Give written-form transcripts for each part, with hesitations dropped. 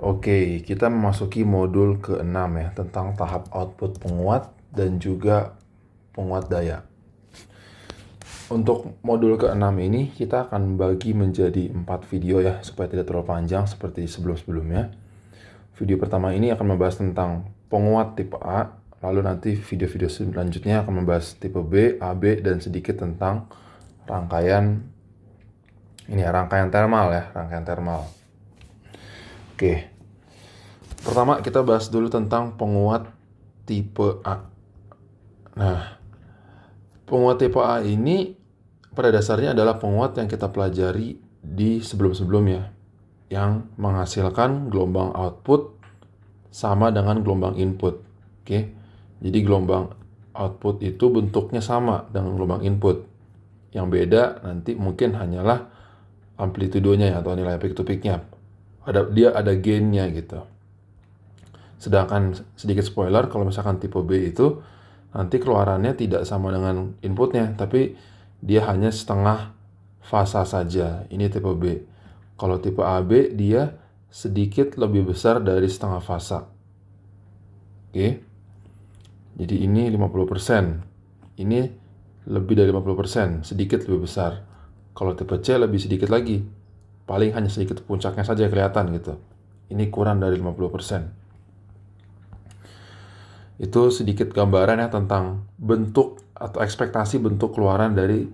Oke, kita memasuki modul ke-6 ya, tentang tahap output penguat dan juga penguat daya. Untuk modul ke-6 ini, kita akan bagi menjadi 4 video ya, supaya tidak terlalu panjang seperti sebelum-sebelumnya. Video pertama ini akan membahas tentang penguat tipe A, lalu nanti video-video selanjutnya akan membahas tipe B, AB, dan sedikit tentang rangkaian termal. Oke, pertama kita bahas dulu tentang penguat tipe A. Nah, penguat tipe A ini pada dasarnya adalah penguat yang kita pelajari di sebelum-sebelumnya, yang menghasilkan gelombang output sama dengan gelombang input. Oke, jadi gelombang output itu bentuknya sama dengan gelombang input. Yang beda nanti mungkin hanyalah amplitudenya atau nilai peak to peak-nya. Dia ada gain-nya gitu. Sedangkan sedikit spoiler, kalau misalkan tipe B itu nanti keluarannya tidak sama dengan inputnya, tapi dia hanya setengah fasa saja. Ini tipe B. Kalau tipe AB dia sedikit lebih besar dari setengah fasa. Oke. Jadi ini 50%. Ini lebih dari 50%, sedikit lebih besar. Kalau tipe C lebih sedikit lagi. Paling hanya sedikit puncaknya saja kelihatan gitu. Ini kurang dari 50%. Itu sedikit gambaran ya tentang bentuk atau ekspektasi bentuk keluaran dari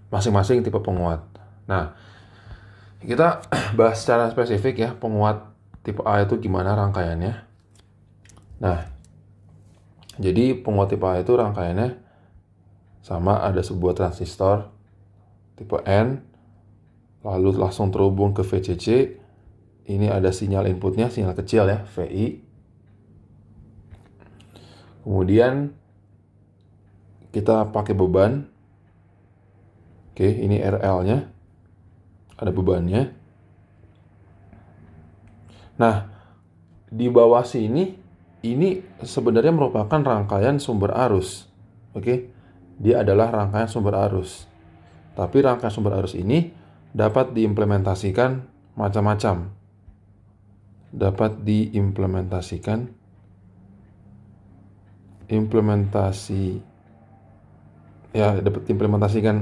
masing-masing tipe penguat. Nah, kita bahas secara spesifik ya, penguat tipe A itu gimana rangkaiannya. Nah, jadi penguat tipe A itu rangkaiannya sama, ada sebuah transistor tipe N, lalu langsung terhubung ke VCC. Ini ada sinyal inputnya, sinyal kecil ya, VI. Kemudian kita pakai beban. Oke, ini RL-nya. Ada bebannya. Nah, di bawah sini, ini sebenarnya merupakan rangkaian sumber arus. Oke, dia adalah rangkaian sumber arus. Tapi rangkaian sumber arus ini dapat diimplementasikan macam-macam. Dapat diimplementasikan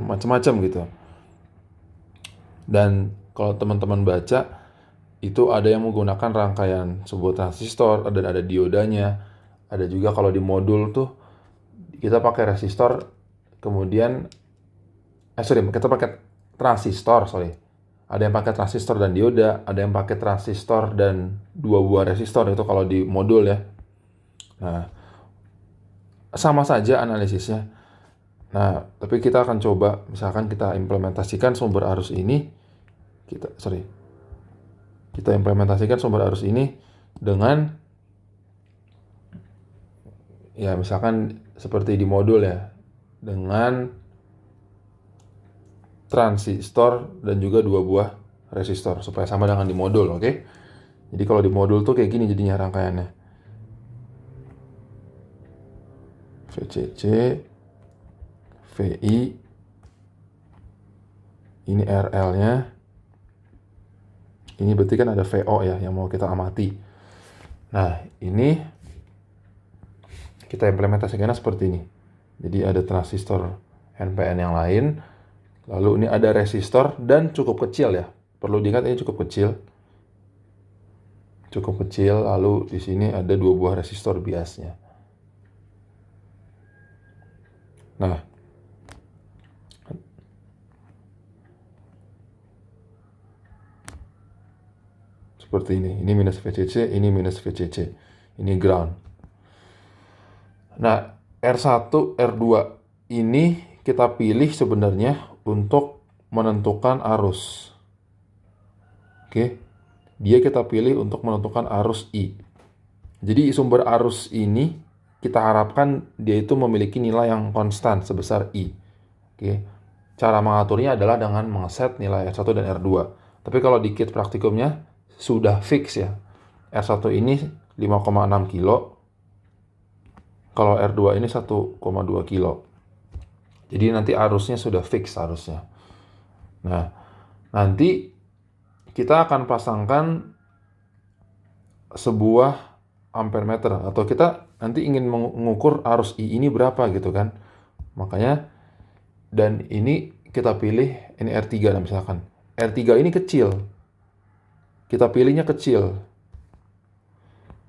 macam-macam gitu. Dan kalau teman-teman baca, itu ada yang menggunakan rangkaian sebuah transistor dan ada diodanya. Ada juga kalau di modul tuh kita pakai resistor, kemudian kita pakai transistor, Ada yang pakai transistor dan dioda, ada yang pakai transistor dan 2 buah resistor, itu kalau di modul ya. Nah, sama saja analisisnya. Nah, tapi kita akan coba, misalkan kita implementasikan sumber arus ini, kita implementasikan sumber arus ini dengan, ya misalkan seperti di modul ya, dengan transistor dan juga 2 buah resistor, supaya sama dengan di modul, oke? Jadi kalau di modul tuh kayak gini jadinya rangkaiannya. VCC, VI, ini RL-nya, ini berarti kan ada VO ya yang mau kita amati. Nah, ini kita implementasikannya seperti ini. Jadi ada transistor NPN yang lain, lalu ini ada resistor dan cukup kecil ya. Perlu diingat ini cukup kecil. Lalu di sini ada 2 buah resistor biasnya. Nah, seperti ini. Ini minus VCC, ini minus VCC. Ini ground. Nah, R1, R2 ini kita pilih sebenarnya untuk menentukan arus. Oke. Dia kita pilih untuk menentukan arus I. Jadi sumber arus ini kita harapkan dia itu memiliki nilai yang konstan sebesar I. Oke. Cara mengaturnya adalah dengan mengeset nilai R1 dan R2. Tapi kalau di kit praktikumnya sudah fix ya. R1 ini 5,6 kilo. Kalau R2 ini 1,2 kilo. Jadi nanti arusnya sudah fix arusnya. Nah, nanti kita akan pasangkan sebuah ampere meter, atau kita nanti ingin mengukur arus I ini berapa gitu kan. Makanya, dan ini kita pilih ini R3 nah misalkan. R3 ini kecil. Kita pilihnya kecil.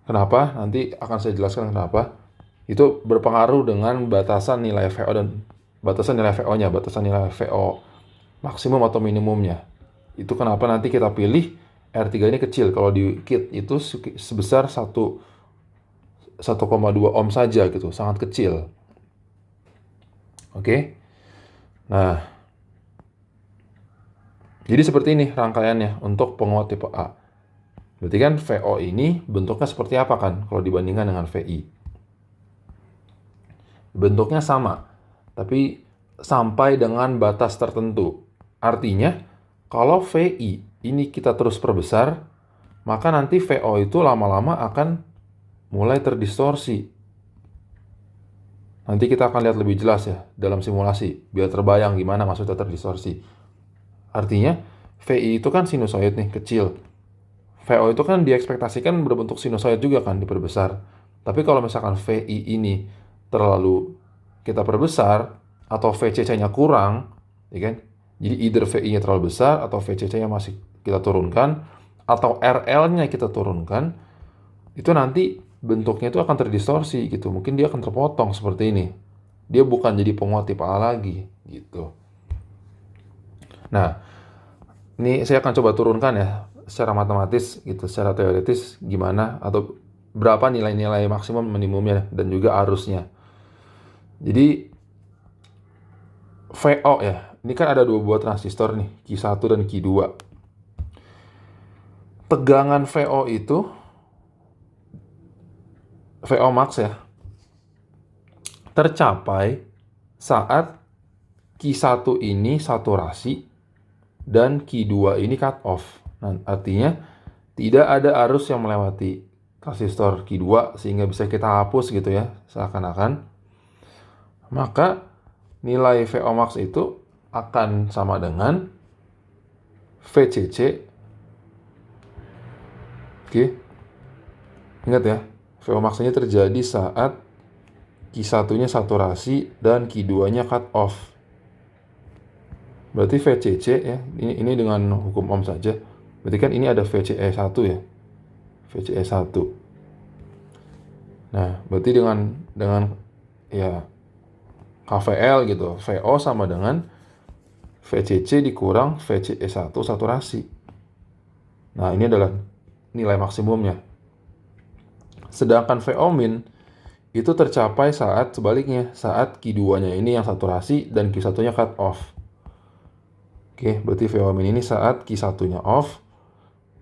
Kenapa? Nanti akan saya jelaskan kenapa. Itu berpengaruh dengan batasan nilai VO dan batasan nilai VO-nya, batasan nilai VO maksimum atau minimumnya. Itu kenapa nanti kita pilih R3 ini kecil. Kalau di kit itu sebesar 1,2 ohm saja gitu, sangat kecil. Oke. Nah, jadi seperti ini rangkaiannya untuk penguat tipe A. Berarti kan VO ini bentuknya seperti apa kan kalau dibandingkan dengan VI? Bentuknya sama, tapi sampai dengan batas tertentu. Artinya, kalau VI ini kita terus perbesar, maka nanti VO itu lama-lama akan mulai terdistorsi. Nanti kita akan lihat lebih jelas ya dalam simulasi, biar terbayang gimana maksudnya terdistorsi. Artinya, VI itu kan sinusoid nih, kecil. VO itu kan diekspektasikan berbentuk sinusoid juga kan, diperbesar. Tapi kalau misalkan VI ini terlalu kita perbesar, atau VCC-nya kurang, ya kan? Jadi either VI-nya terlalu besar, atau VCC-nya masih kita turunkan, atau RL-nya kita turunkan, itu nanti bentuknya itu akan terdistorsi gitu. Mungkin dia akan terpotong seperti ini. Dia bukan jadi penguat tipe A lagi gitu. Nah, ini saya akan coba turunkan ya secara matematis gitu, secara teoritis gimana atau berapa nilai-nilai maksimum minimumnya dan juga arusnya. Jadi VO ya, ini kan ada dua buah transistor nih, Q1 dan Q2. Tegangan VO itu VO max ya, tercapai saat Q1 ini saturasi dan Q2 ini cut off. Nah, artinya tidak ada arus yang melewati transistor Q2 sehingga bisa kita hapus gitu ya, seakan-akan. Maka nilai VO max itu akan sama dengan VCC. Oke. Ingat ya, VO max-nya terjadi saat Q1-nya saturasi dan Q2-nya cut off. Berarti VCC ya, ini dengan hukum ohm saja. Berarti kan ini ada VCE 1 ya. VCE 1. Nah, berarti dengan ya KVL gitu. VO sama dengan VCC dikurang VCE 1 saturasi. Nah, ini adalah nilai maksimumnya. Sedangkan VO min itu tercapai saat sebaliknya, saat Q2-nya ini yang saturasi dan Q1-nya cut off. Oke, berarti VO min ini saat Q1-nya off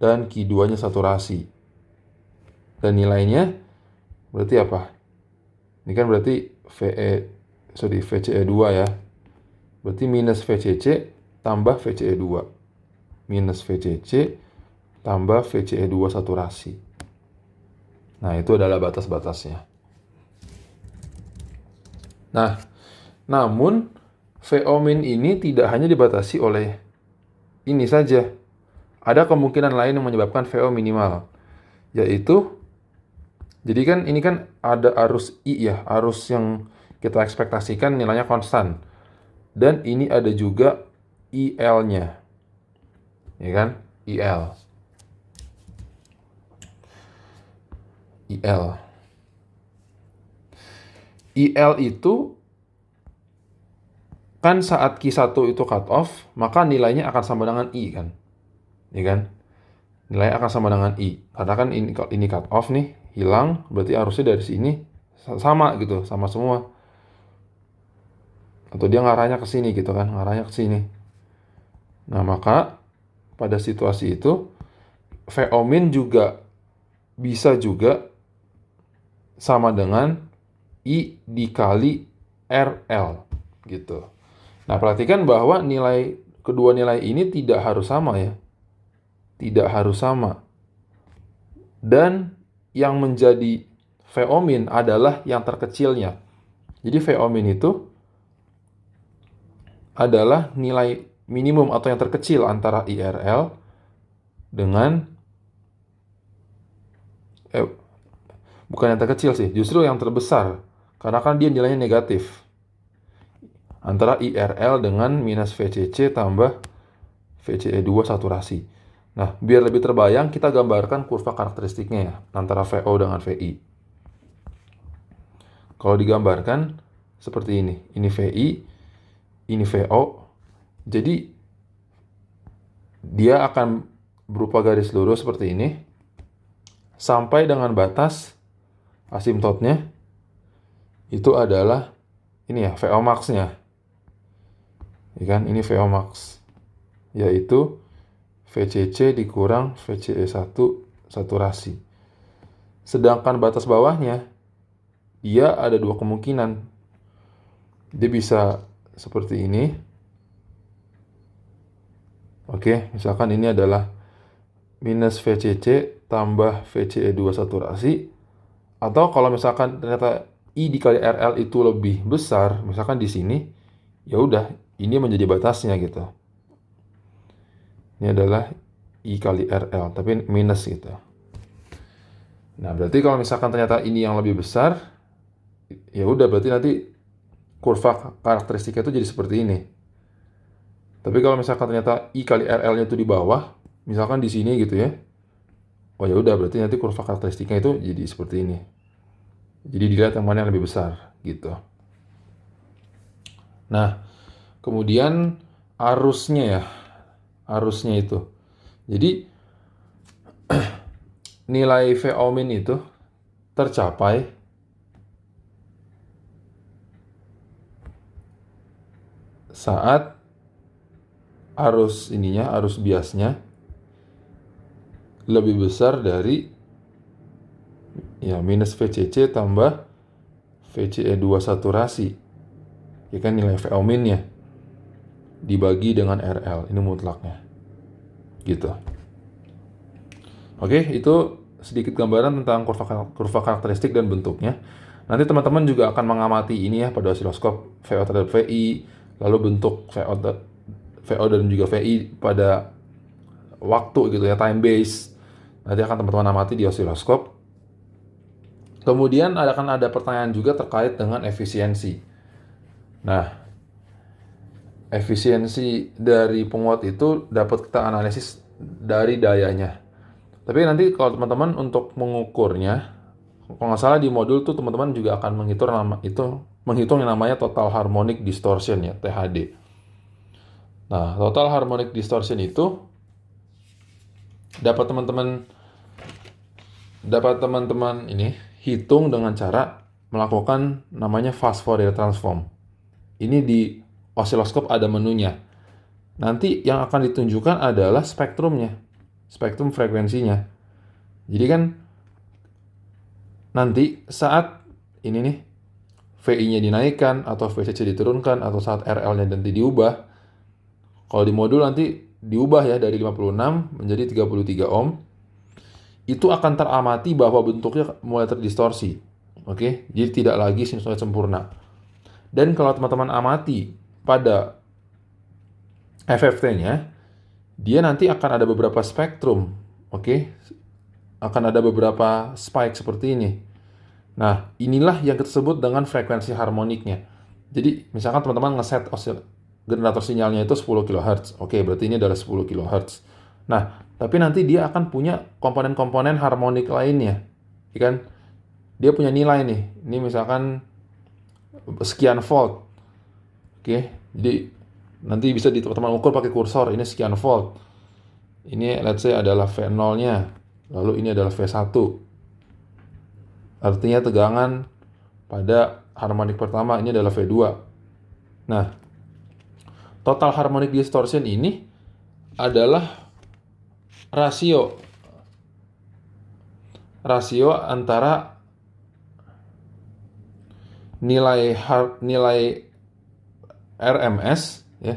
dan Q2-nya saturasi. Dan nilainya berarti apa? Ini kan berarti VCE 2 ya. Berarti minus VCC tambah VCE 2. Minus VCC tambah VCE 2 saturasi. Nah, itu adalah batas-batasnya. Nah, namun VO min ini tidak hanya dibatasi oleh ini saja. Ada kemungkinan lain yang menyebabkan VO minimal, yaitu jadi kan ini kan ada arus I ya, arus yang kita ekspektasikan nilainya konstan. Dan ini ada juga IL-nya. Ya kan? IL. IL itu kan saat Q1 itu cut off, maka nilainya akan sama dengan I kan? Ya kan? Nilai akan sama dengan I. Karena kan ini cut off nih, hilang, berarti arusnya dari sini sama gitu, sama semua. Atau dia ngarahnya ke sini gitu kan, ngarahnya ke sini. Nah, maka pada situasi itu VO min juga bisa juga sama dengan I dikali RL gitu. Nah, perhatikan bahwa kedua nilai ini tidak harus sama ya. Tidak harus sama. Dan yang menjadi VO min adalah yang terkecilnya. Jadi VO min itu adalah nilai minimum atau yang terkecil antara IRL dengan bukan yang terkecil sih, justru yang terbesar. Karena kan dia nilainya negatif. Antara IRL dengan minus VCC tambah VCE2 saturasi. Nah, biar lebih terbayang, kita gambarkan kurva karakteristiknya ya, antara VO dengan VI. Kalau digambarkan, seperti ini. Ini VI, ini VO. Jadi, dia akan berupa garis lurus seperti ini, sampai dengan batas asimtotnya, itu adalah ini ya, VO max-nya. Ya kan, ini VO max. Yaitu VCC dikurang VCE1 saturasi. Sedangkan batas bawahnya, dia ada dua kemungkinan. Dia bisa seperti ini. Oke, misalkan ini adalah minus VCC tambah VCE2 saturasi. Atau kalau misalkan ternyata I dikali RL itu lebih besar, misalkan di sini, ya udah, ini menjadi batasnya gitu. Ini adalah I kali RL, tapi minus gitu. Nah, berarti kalau misalkan ternyata ini yang lebih besar, ya udah, berarti nanti kurva karakteristiknya itu jadi seperti ini. Tapi kalau misalkan ternyata I kali RL-nya itu di bawah, misalkan di sini gitu ya, oh ya udah, berarti nanti kurva karakteristiknya itu jadi seperti ini. Jadi dilihat yang mana yang lebih besar gitu. Nah, kemudian arusnya ya. Arusnya itu. Jadi nilai VO min itu tercapai saat arus ininya, arus biasnya lebih besar dari ya minus VCC tambah VCE2 saturasi. Ya kan, nilai VO min-nya dibagi dengan RL, ini mutlaknya. Gitu. Oke, itu sedikit gambaran tentang kurva karakteristik dan bentuknya. Nanti teman-teman juga akan mengamati ini ya pada osiloskop, VO terhadap VI, lalu bentuk VO dan juga VI pada waktu gitu ya, time base. Nanti akan teman-teman amati di osiloskop. Kemudian akan ada pertanyaan juga terkait dengan efisiensi. Nah, efisiensi dari penguat itu dapat kita analisis dari dayanya. Tapi nanti kalau teman-teman untuk mengukurnya, kalau nggak salah di modul tuh teman-teman juga akan menghitung yang namanya total harmonic distortion ya, THD. Nah, total harmonic distortion itu dapat teman-teman ini hitung dengan cara melakukan namanya fast Fourier transform. Ini di osiloskop ada menunya. Nanti yang akan ditunjukkan adalah spektrumnya, spektrum frekuensinya. Jadi kan nanti saat ini nih VI-nya dinaikkan atau VCC diturunkan atau saat RL-nya nanti diubah, kalau di modul nanti diubah ya dari 56 menjadi 33 ohm, itu akan teramati bahwa bentuknya mulai terdistorsi. Oke, jadi tidak lagi sinusoid sempurna. Dan kalau teman-teman amati pada FFT-nya, dia nanti akan ada beberapa spektrum. Oke, akan ada beberapa spike seperti ini. Nah, inilah yang kita sebut dengan frekuensi harmoniknya. Jadi, misalkan teman-teman ngeset generator sinyalnya itu 10 kHz. Oke, berarti ini adalah 10 kHz. Nah, tapi nanti dia akan punya komponen-komponen harmonik lainnya. Ya kan? Dia punya nilai nih. Ini misalkan sekian volt. Oke, jadi nanti bisa teman-teman ukur pakai kursor. Ini sekian volt. Ini let's say adalah V0-nya. Lalu ini adalah V1. Artinya tegangan pada harmonik pertama ini adalah V2. Nah, total harmonic distortion ini adalah rasio antara nilai RMS ya.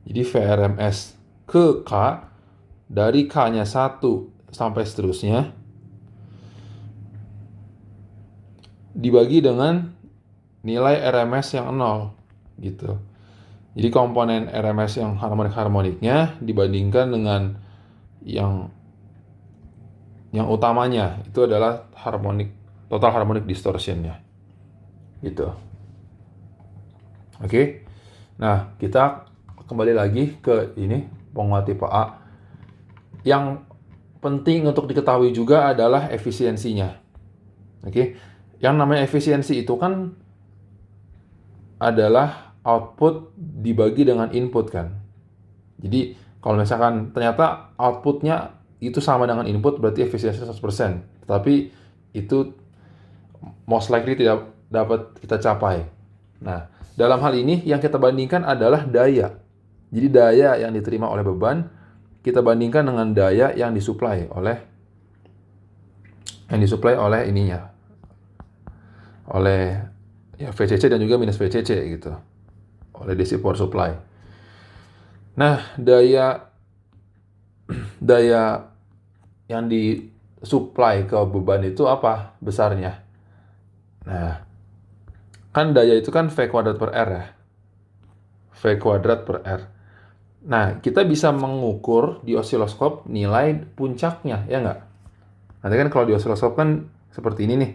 Jadi VRMS ke K dari K-nya 1 sampai seterusnya dibagi dengan nilai RMS yang 0 gitu. Jadi komponen RMS yang harmoniknya dibandingkan dengan yang yang utamanya itu adalah total harmonic distortion-nya. Gitu. Oke. Nah, kita kembali lagi ke ini penguat tipe A. Yang penting untuk diketahui juga adalah efisiensinya. Oke. Yang namanya efisiensi itu kan adalah output dibagi dengan input kan. Jadi kalau misalkan ternyata outputnya itu sama dengan input, berarti efisiensi 100%. Tetapi itu most likely tidak dapat kita capai. Nah, dalam hal ini yang kita bandingkan adalah daya. Jadi daya yang diterima oleh beban kita bandingkan dengan daya yang disuplai oleh ininya. Oleh ya VCC dan juga minus VCC gitu. Oleh DC power supply. Nah, daya yang disuplai ke beban itu apa besarnya? Nah, kan daya itu kan V kuadrat per R ya. V kuadrat per R. Nah, kita bisa mengukur di osiloskop nilai puncaknya, ya nggak? Nanti kan kalau di osiloskop kan seperti ini nih.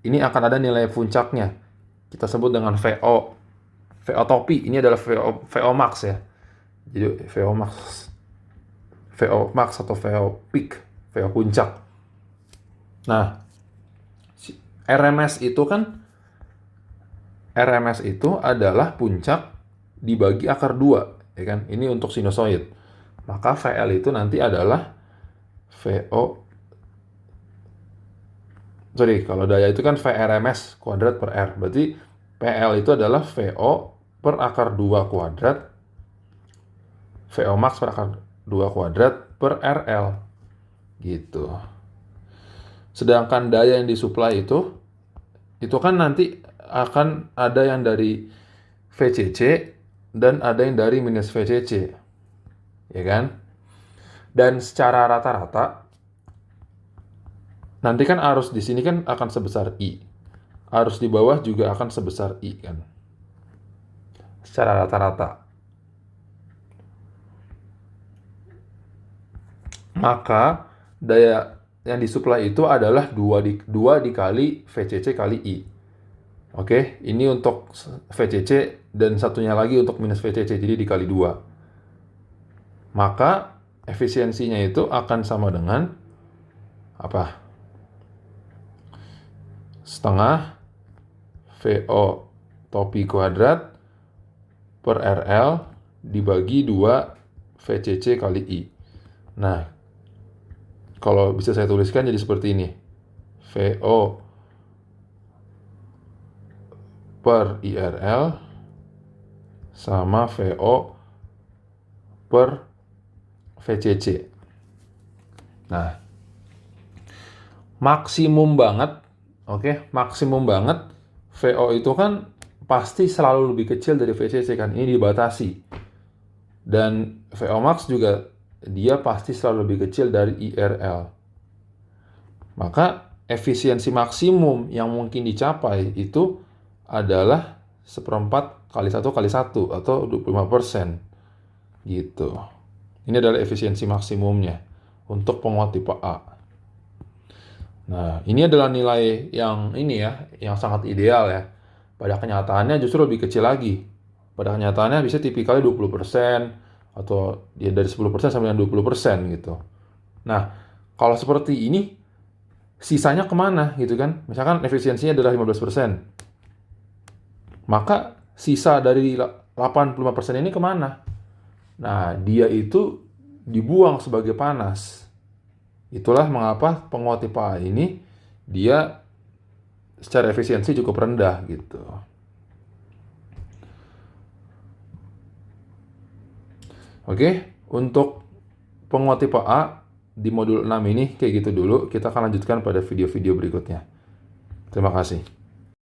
Ini akan ada nilai puncaknya. Kita sebut dengan VO. VO topi, ini adalah VO max ya. Jadi VO max atau VO peak, VO puncak. Nah, RMS itu adalah puncak dibagi akar 2, ya kan? Ini untuk sinusoid. Maka VL itu nanti adalah kalau daya itu kan VRMS kuadrat per R. Berarti PL itu adalah VO per akar 2 kuadrat VO max per akar 2 kuadrat per RL. Gitu. Sedangkan daya yang disuplai itu kan nanti akan ada yang dari VCC dan ada yang dari minus VCC. Ya kan? Dan secara rata-rata nanti kan arus di sini kan akan sebesar I. Arus di bawah juga akan sebesar I kan. Secara rata-rata. Maka daya yang disuplai itu adalah 2 dikali VCC kali I. Oke, ini untuk VCC dan satunya lagi untuk minus VCC, jadi dikali 2. Maka efisiensinya itu akan sama dengan apa? Setengah VO topi kuadrat per RL dibagi 2 VCC kali I. Nah, kalau bisa saya tuliskan jadi seperti ini. VO per IRL sama VO per VCC. Nah, maksimum banget, maksimum banget VO itu kan pasti selalu lebih kecil dari VCC kan, ini dibatasi. Dan VO max juga dia pasti selalu lebih kecil dari IRL. Maka efisiensi maksimum yang mungkin dicapai itu adalah 1/4 kali 1 kali 1 atau 25%. Gitu. Ini adalah efisiensi maksimumnya untuk penguat tipe A. Nah, ini adalah nilai yang yang sangat ideal ya. Pada kenyataannya justru lebih kecil lagi. Pada kenyataannya bisa tipikalnya 20% atau ya dari 10% sampai dengan 20% gitu. Nah, kalau seperti ini sisanya kemana gitu kan? Misalkan efisiensinya adalah 15%. Maka sisa dari 85% ini kemana? Nah, dia itu dibuang sebagai panas. Itulah mengapa penguat tipe A ini dia secara efisiensi cukup rendah gitu. Oke, untuk penguat tipe A di modul 6 ini kayak gitu dulu. Kita akan lanjutkan pada video-video berikutnya. Terima kasih.